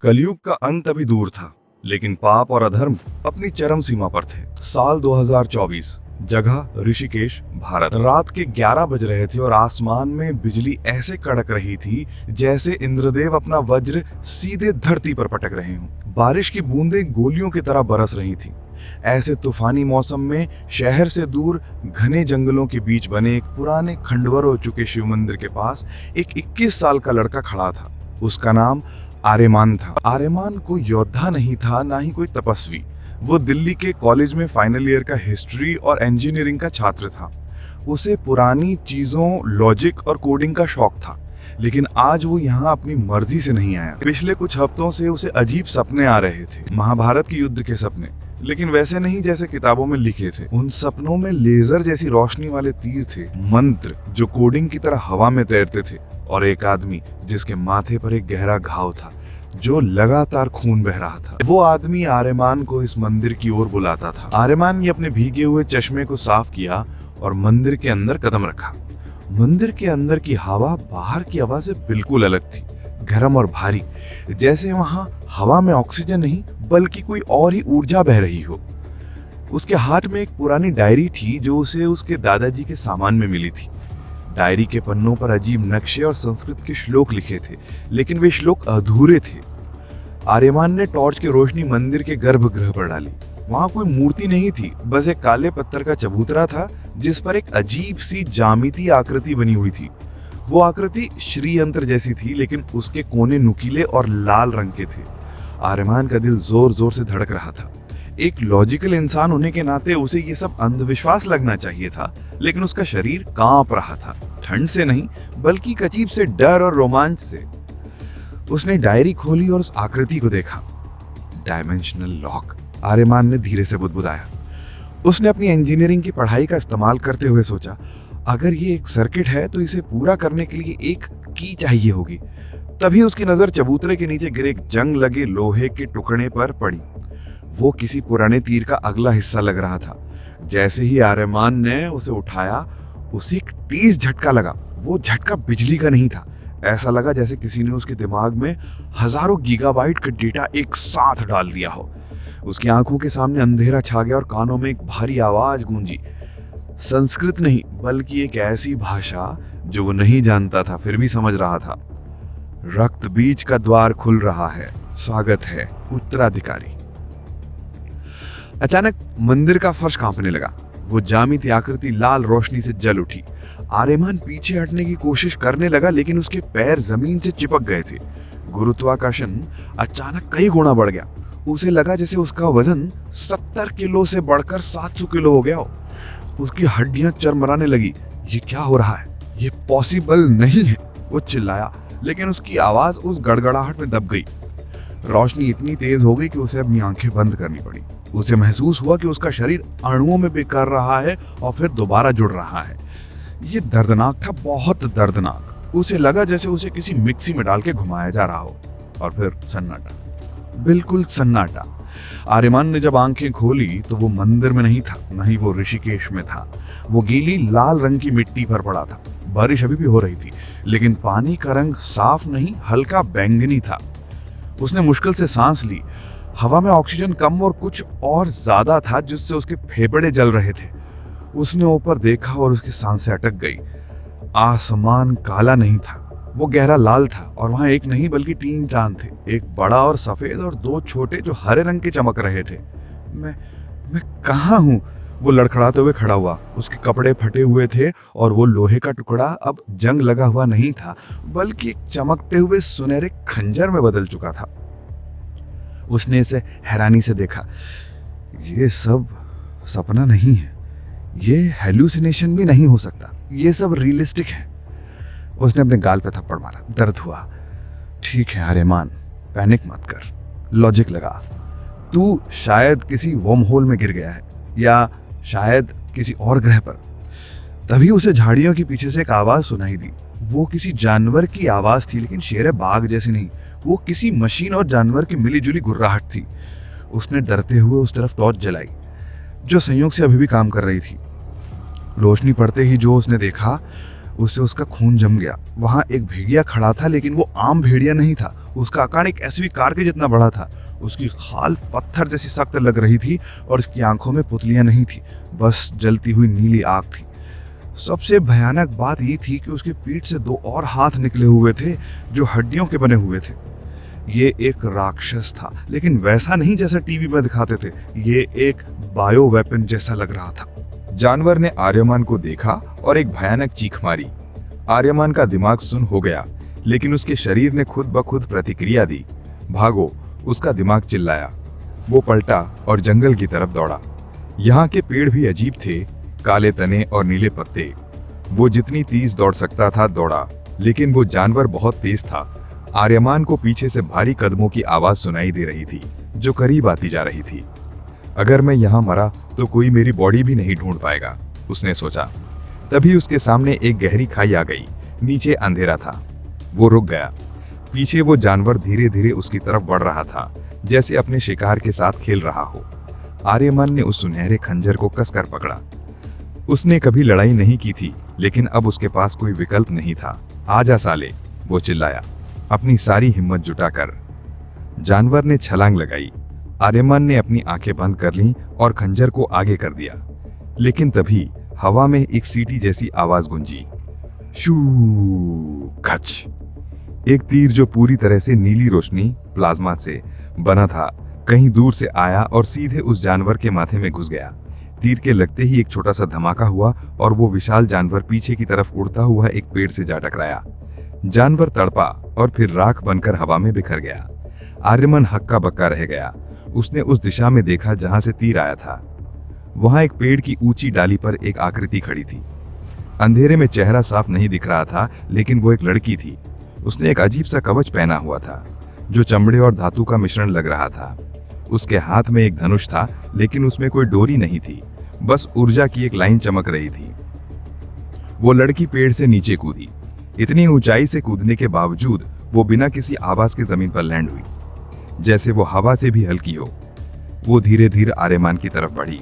कलयुग का अंत अभी दूर था, लेकिन पाप और अधर्म अपनी चरम सीमा पर थे। साल 2024, जगह ऋषिकेश, भारत। रात के 11 बज रहे थे और आसमान में बिजली ऐसे कड़क रही थी जैसे इंद्रदेव अपना वज्र सीधे धरती पर पटक रहे हों। बारिश की बूंदें गोलियों की तरह बरस रही थी। ऐसे तूफानी मौसम में शहर से दूर घने जंगलों के बीच बने एक पुराने खंडहर हो चुके शिव मंदिर के पास एक 21 साल का लड़का खड़ा था। उसका नाम आर्यमान था। आर्यमान कोई योद्धा नहीं था, ना ही कोई तपस्वी। वो दिल्ली के कॉलेज में फाइनल ईयर का हिस्ट्री और इंजीनियरिंग का छात्र था। उसे पुरानी चीजों, लॉजिक और कोडिंग का शौक था, लेकिन आज वो यहाँ अपनी मर्जी से नहीं आया। पिछले कुछ हफ्तों से उसे अजीब सपने आ रहे थे, महाभारत के युद्ध के सपने, लेकिन वैसे नहीं जैसे किताबों में लिखे थे। उन सपनों में लेजर जैसी रोशनी वाले तीर थे, मंत्र जो कोडिंग की तरह हवा में तैरते थे, और एक आदमी जिसके माथे पर एक गहरा घाव था जो लगातार खून बह रहा था। वो आदमी आर्यमान को इस मंदिर की ओर बुलाता था। आर्यमान ने अपने भीगे हुए चश्मे को साफ किया और मंदिर के अंदर कदम रखा। मंदिर के अंदर की हवा बाहर की हवा से बिल्कुल अलग थी, गर्म और भारी, जैसे वहां हवा में ऑक्सीजन नहीं बल्कि कोई और ही ऊर्जा बह रही हो। उसके हाथ में एक पुरानी डायरी थी जो उसे उसके दादाजी के सामान में मिली थी। डायरी के पन्नों पर अजीब नक्शे और संस्कृत के श्लोक लिखे थे, लेकिन वे श्लोक अधूरे थे। आर्यमान ने टॉर्च की रोशनी मंदिर के गर्भगृह पर डाली। वहां कोई मूर्ति नहीं थी, बस एक काले पत्थर का चबूतरा था जिस पर एक अजीब सी ज्यामितीय आकृति बनी हुई थी। वो आकृति श्री यंत्र जैसी थी, लेकिन उसके कोने नुकीले और लाल रंग के थे। आर्यमान का दिल जोर जोर से धड़क रहा था। एक लॉजिकल इंसान होने के नाते उसे ये सब अंधविश्वास लगना चाहिए था, लेकिन उसका शरीर कांप रहा था, ठंड से नहीं बल्कि एक अजीब से डर और रोमांच से। उसने डायरी खोली और उस आकृति को देखा। डायमेंशनल लॉक, आर्यमान ने धीरे से बुदबुदाया। उसने अपनी इंजीनियरिंग की पढ़ाई का इस्तेमाल करते हुए सोचा, अगर ये एक सर्किट है तो इसे पूरा करने के लिए एक की चाहिए होगी। तभी उसकी नजर चबूतरे के नीचे गिरे एक जंग लगे लोहे के टुकड़े पर पड़ी। वो किसी पुराने तीर का अगला हिस्सा लग रहा था। जैसे ही आर्यमान ने उसे उठाया, उसे एक तेज झटका लगा। वो झटका बिजली का नहीं था, ऐसा लगा जैसे किसी ने उसके दिमाग में हजारों गीगाबाइट का डेटा एक साथ डाल दिया हो। उसकी आंखों के सामने अंधेरा छा गया और कानों में एक भारी आवाज गूंजी। संस्कृत नहीं बल्कि एक ऐसी भाषा जो वो नहीं जानता था फिर भी समझ रहा था। रक्त बीज का द्वार खुल रहा है, स्वागत है उत्तराधिकारी। अचानक मंदिर का फर्श कांपने लगा। वो ज्यामितीय आकृति लाल रोशनी से जल उठी। आर्यमान पीछे हटने की कोशिश करने लगा, लेकिन उसके पैर जमीन से चिपक गए थे। गुरुत्वाकर्षण अचानक कई गुना बढ़ गया। उसे लगा जैसे उसका वजन 70 किलो से बढ़कर 700 किलो हो गया हो। उसकी हड्डियां चरमराने लगी। ये क्या हो रहा है? ये पॉसिबल नहीं है, वो चिल्लाया, लेकिन उसकी आवाज उस गड़गड़ाहट में दब गई। रोशनी इतनी तेज हो गई कि उसे अपनी आंखें बंद करनी पड़ी। उसे महसूस हुआ कि उसका शरीर अणुओं में बिखर रहा है और फिर दोबारा जुड़ रहा है। ये दर्दनाक था, बहुत दर्दनाक। उसे लगा जैसे उसे किसी मिक्सी में डाल के घुमाया जा रहा हो। और फिर सन्नाटा, बिल्कुल सन्नाटा। आर्यमान ने जब आंखें खोली तो वो मंदिर में नहीं था, न ही वो ऋषिकेश में था। वो गीली लाल रंग की मिट्टी पर पड़ा था। बारिश अभी भी हो रही थी, लेकिन पानी का रंग साफ नहीं, हल्का बैंगनी था। उसने मुश्किल से सांस ली। हवा में ऑक्सीजन कम और कुछ और ज्यादा था, जिससे उसके फेफड़े जल रहे थे। उसने ऊपर देखा और उसकी सांसें अटक गई। आसमान काला नहीं था, वो गहरा लाल था, और वहां एक नहीं बल्कि 3 चांद थे, एक बड़ा और सफेद और 2 छोटे जो हरे रंग के चमक रहे थे। मैं कहाँ हूँ? वो लड़खड़ाते हुए खड़ा हुआ। उसके कपड़े फटे हुए थे और वो लोहे का टुकड़ा अब जंग लगा हुआ नहीं था, बल्कि एक चमकते हुए सुनहरे खंजर में बदल चुका था। उसने इसे हैरानी से देखा। ये सब सपना नहीं है, ये हेलुसिनेशन भी नहीं हो सकता, ये सब रियलिस्टिक है। उसने अपने गाल पे थप्पड़ मारा। दर्द हुआ। ठीक है आर्यमान, पैनिक मत कर, लॉजिक लगा। तू शायद किसी वर्म होल में गिर गया है, या शायद किसी और ग्रह पर। तभी उसे झाड़ियों के पीछे से एक आवाज सुनाई दी। वो किसी जानवर की आवाज थी, लेकिन शेर बाघ जैसी नहीं। वो किसी मशीन और जानवर की मिलीजुली गुर्राहट थी। उसने डरते हुए उस तरफ टॉर्च जलाई, जो संयोग से अभी भी काम कर रही थी। रोशनी पड़ते ही जो उसने देखा उससे उसका खून जम गया। वहां एक भेड़िया खड़ा था, लेकिन वो आम भेड़िया नहीं था। उसका आकार एक एसयूवी कार के जितना बड़ा था। उसकी खाल पत्थर जैसी सख्त लग रही थी और उसकी आंखों में पुतलियां नहीं थी, बस जलती हुई नीली आग थी। सबसे भयानक बात ये थी कि उसकी पीठ से 2 और हाथ निकले हुए थे जो हड्डियों के बने हुए थे। ये एक राक्षस था, लेकिन वैसा नहीं जैसा टीवी में दिखाते थे। ये एक बायो वेपन जैसा लग रहा था। जानवर ने आर्यमान को देखा और एक भयानक चीख मारी। आर्यमान का दिमाग सुन्न हो गया, लेकिन उसके शरीर ने खुद ब खुद प्रतिक्रिया दी। भागो, उसका दिमाग चिल्लाया। वो पलटा और जंगल की तरफ दौड़ा। यहाँ के पेड़ भी अजीब थे, काले तने और नीले पत्ते। वो जितनी तेज दौड़ सकता था दौड़ा, लेकिन वो जानवर बहुत तेज था। आर्यमान को पीछे से भारी कदमों की आवाज सुनाई दे रही थी जो करीब आती जा रही थी। अगर मैं यहाँ मरा तो कोई मेरी बॉडी भी नहीं ढूंढ पाएगा, उसने सोचा। तभी उसके सामने एक गहरी खाई आ गई। नीचे अंधेरा था। वो रुक गया। पीछे वो जानवर धीरे धीरे उसकी तरफ बढ़ रहा था, जैसे अपने शिकार के साथ खेल रहा हो। आर्यमान ने उस सुनहरे खंजर को कसकर पकड़ा। उसने कभी लड़ाई नहीं की थी, लेकिन अब उसके पास कोई विकल्प नहीं था। आजा साले, वो चिल्लाया, अपनी सारी हिम्मत जुटाकर। जानवर ने छलांग लगाई। आर्यमान ने अपनी आंखें बंद कर लीं और खंजर को आगे कर दिया। लेकिन तभी हवा में एक सीटी जैसी आवाज गूंजी। शू खच। एक तीर जो पूरी तरह से नीली रोशनी प्लाज्मा से बना था, कहीं दूर से आया और सीधे उस जानवर के माथे में घुस गया। तीर के लगते ही एक छोटा सा धमाका हुआ और वो विशाल जानवर पीछे की तरफ उड़ता हुआ एक पेड़ से जा टकराया। जानवर तड़पा और फिर राख बनकर हवा में बिखर गया। आर्यमान हक्का बक्का रह गया। उसने उस दिशा में देखा जहां से तीर आया था। वहां एक पेड़ की ऊंची डाली पर एक आकृति खड़ी थी। अंधेरे में चेहरा साफ नहीं दिख रहा था, लेकिन वो एक लड़की थी। उसने एक अजीब सा कवच पहना हुआ था जो चमड़े और धातु का मिश्रण लग रहा था। उसके हाथ में एक धनुष था, लेकिन उसमें कोई डोरी नहीं थी, बस ऊर्जा की एक लाइन चमक रही थी। वो लड़की पेड़ से नीचे कूदी। इतनी ऊंचाई से कूदने के बावजूद वो बिना किसी आवाज के जमीन पर लैंड हुई, जैसे वो हवा से भी हल्की हो। वो धीरे धीरे आर्यमान की तरफ बढ़ी।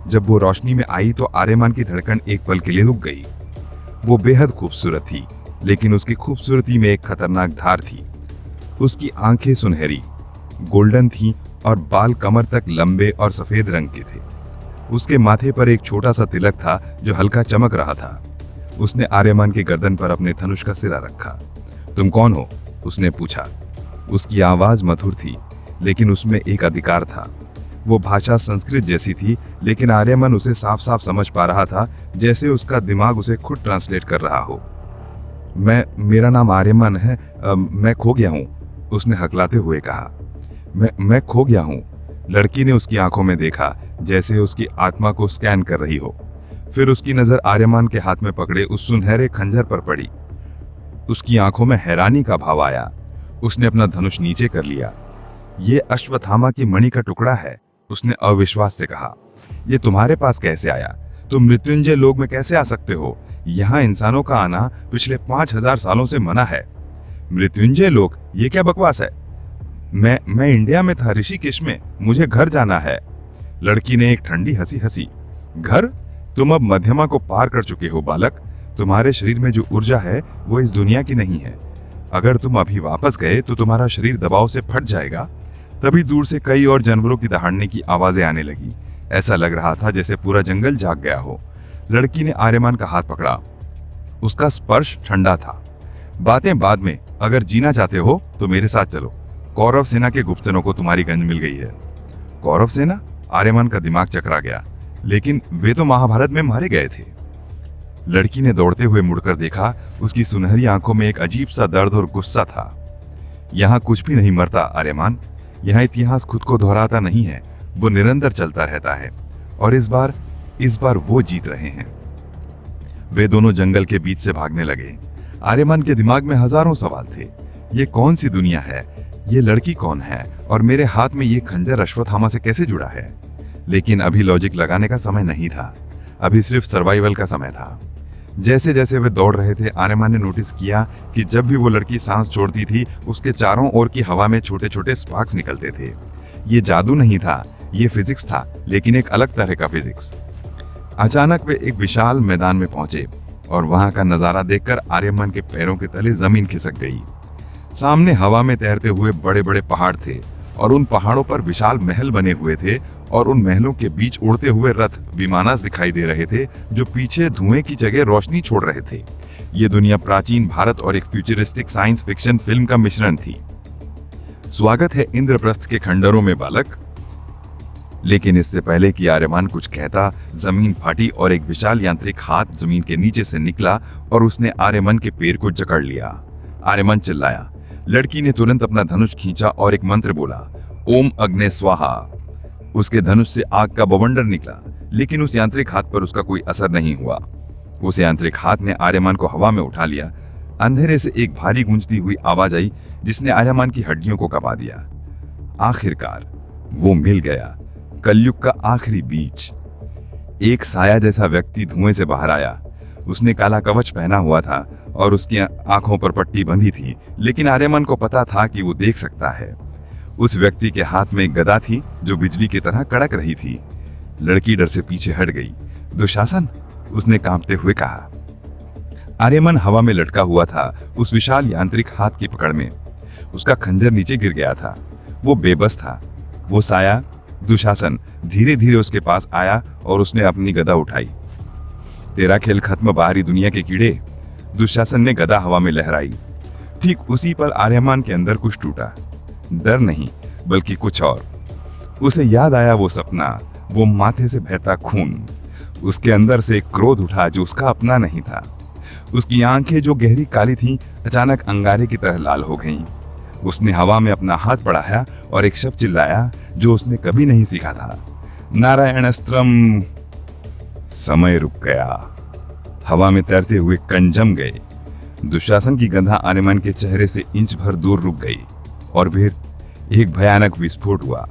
जब वो रोशनी में आई तो आर्यमान की धड़कन एक पल के लिए रुक गई। वो बेहद खूबसूरत थी, लेकिन उसकी खूबसूरती में एक खतरनाक धार थी। उसकी आंखें सुनहरी गोल्डन थीं और बाल कमर तक लंबे और सफेद रंग के थे। उसके माथे पर एक छोटा सा तिलक था जो हल्का चमक रहा था। उसने आर्यमान के गर्दन पर अपने धनुष का सिरा रखा। तुम कौन हो? उसने पूछा। उसकी आवाज मधुर थी, लेकिन उसमें एक अधिकार था। वो भाषा संस्कृत जैसी थी, लेकिन आर्यमान उसे साफ साफ समझ पा रहा था, जैसे उसका दिमाग उसे खुद ट्रांसलेट कर रहा हो। मेरा नाम आर्यमान है। मैं खो गया हूँ, उसने हकलाते हुए कहा। मैं खो गया हूँ। लड़की ने उसकी आंखों में देखा, जैसे उसकी आत्मा को स्कैन कर रही हो। फिर उसकी नजर आर्यमान के हाथ में पकड़े उस सुनहरे खंजर पर पड़ी। उसकी आंखों में हैरानी का भाव आया। उसने अपना धनुष नीचे कर लिया। ये अश्वत्थामा की मणि का टुकड़ा है, उसने अविश्वास से कहा। ये तुम्हारे पास कैसे आया? तुम मृत्युंजय लोक में कैसे आ सकते हो? यहाँ इंसानों का आना पिछले 5000 सालों से मना है। मृत्युंजय लोक? ये क्या बकवास है? मैं इंडिया में था, ऋषिकेश में। मुझे घर जाना है। लड़की ने एक ठंडी हंसी हंसी। घर? तुम अब मध्यमा को पार कर चुके हो बालक। तुम्हारे शरीर में जो ऊर्जा है वो इस दुनिया की नहीं है। अगर तुम अभी वापस गए तो तुम्हारा शरीर दबाव से फट जाएगा। तभी दूर से कई और जानवरों की दहाड़ने की आवाजें आने लगी। ऐसा लग रहा था जैसे पूरा जंगल जाग गया हो। लड़की ने आर्यमान का हाथ पकड़ा। उसका स्पर्श ठंडा था। बातें बाद में, अगर जीना चाहते हो तो मेरे साथ चलो। कौरव सेना के गुप्तचरों को तुम्हारी गंज मिल गई है। कौरव सेना? आर्यमान का दिमाग चकरा गया। लेकिन वे तो महाभारत में मारे गए थे। लड़की ने दौड़ते हुए मुड़कर देखा। उसकी सुनहरी आंखों में एक अजीब सा दर्द और गुस्सा था। यहाँ कुछ भी नहीं मरता आर्यमान। यहाँ इतिहास खुद को दोहराता नहीं है, वो निरंतर चलता रहता है। और इस बार वो जीत रहे हैं। वे दोनों जंगल के बीच से भागने लगे। आर्यमान के दिमाग में हजारों सवाल थे। ये कौन सी दुनिया है? ये लड़की कौन है? और मेरे हाथ में ये खंजर अश्वत्थामा से कैसे जुड़ा है? लेकिन अभी लॉजिक लगाने का समय नहीं था। अभी सिर्फ सर्वाइवल का समय था। जैसे जैसे वे दौड़ रहे थे, आर्यमान ने नोटिस किया कि जब भी वो लड़की सांस छोड़ती थी, उसके चारों ओर की हवा में छोटे छोटे स्पार्क्स निकलते थे। ये जादू नहीं था, ये फिजिक्स था, लेकिन एक अलग तरह का फिजिक्स। अचानक वे एक विशाल मैदान में पहुंचे और वहां का नजारा देखकर आर्यमन के पैरों के तले जमीन खिसक गई। सामने हवा में तैरते हुए बड़े बड़े पहाड़ थे और उन पहाड़ों पर विशाल महल बने हुए थे और उन महलों के बीच उड़ते हुए रथ विमानस दिखाई दे रहे थे जो पीछे धुएं की जगह रोशनी छोड़ रहे थे। ये दुनिया प्राचीन भारत और एक फ्यूचरिस्टिक साइंस फिक्शन फिल्म का मिश्रण थी। स्वागत है इंद्रप्रस्थ के खंडरों में बालक। लेकिन इससे पहले कि आर्यमान कुछ कहता, जमीन फाटी और एक विशाल यांत्रिक हाथ जमीन के नीचे से निकला और उसने आर्यमन के पैर को जकड़ लिया। आर्यमन चिल्लाया। लड़की ने तुरंत अपना धनुष खींचा और एक मंत्र बोला, ओम अग्ने स्वाहा। उसके धनुष से आग का बवंडर निकला, लेकिन उस यांत्रिक हाथ पर उसका कोई असर नहीं हुआ। उस यांत्रिक हाथ ने आर्यमान को हवा में उठा लिया। अंधेरे से एक भारी गूंजती हुई आवाज आई जिसने आर्यमान की हड्डियों को कपा दिया। आखिरकार वो मिल गया, कलयुग का आखिरी बीच। एक साया जैसा व्यक्ति धुएं से बाहर आया। उसने काला कवच पहना हुआ था और उसकी आंखों पर पट्टी बंधी थी, लेकिन आर्यमन को पता था कि वो देख सकता है। उस व्यक्ति के हाथ में एक गदा थी जो बिजली की तरह कड़क रही थी। लड़की डर से पीछे हट गई। दुशासन, उसने कांपते हुए कहा। आर्यमन हवा में लटका हुआ था उस विशाल यांत्रिक हाथ की पकड़ में। उसका खंजर नीचे गिर गया था। वो बेबस था। वो साया दुशासन धीरे धीरे उसके पास आया और उसने अपनी गदा उठाई। तेरा खेल खत्म बाहरी दुनिया के कीड़े। दुशासन ने गदा हवा में लहराई। ठीक उसी पल आर्यमान के अंदर कुछ टूटा। डर नहीं, बल्कि कुछ और। उसे याद आया वो सपना, वो माथे से बहता खून। उसके अंदर से एक क्रोध उठा जो उसका अपना नहीं था। उसकी आंखें जो गहरी काली थीं, अचानक अंगारे की तरह लाल हो गईं। उसने हवा में अपना हाथ बढ़ाया और एक शब्द चिल्लाया जो उसने कभी नहीं सीखा था, नारायणस्त्रम। समय रुक गया। हवा में तैरते हुए कण जम गए। दुशासन की गंधा आर्यमन के चेहरे से इंच भर दूर रुक गई और फिर एक भयानक विस्फोट हुआ।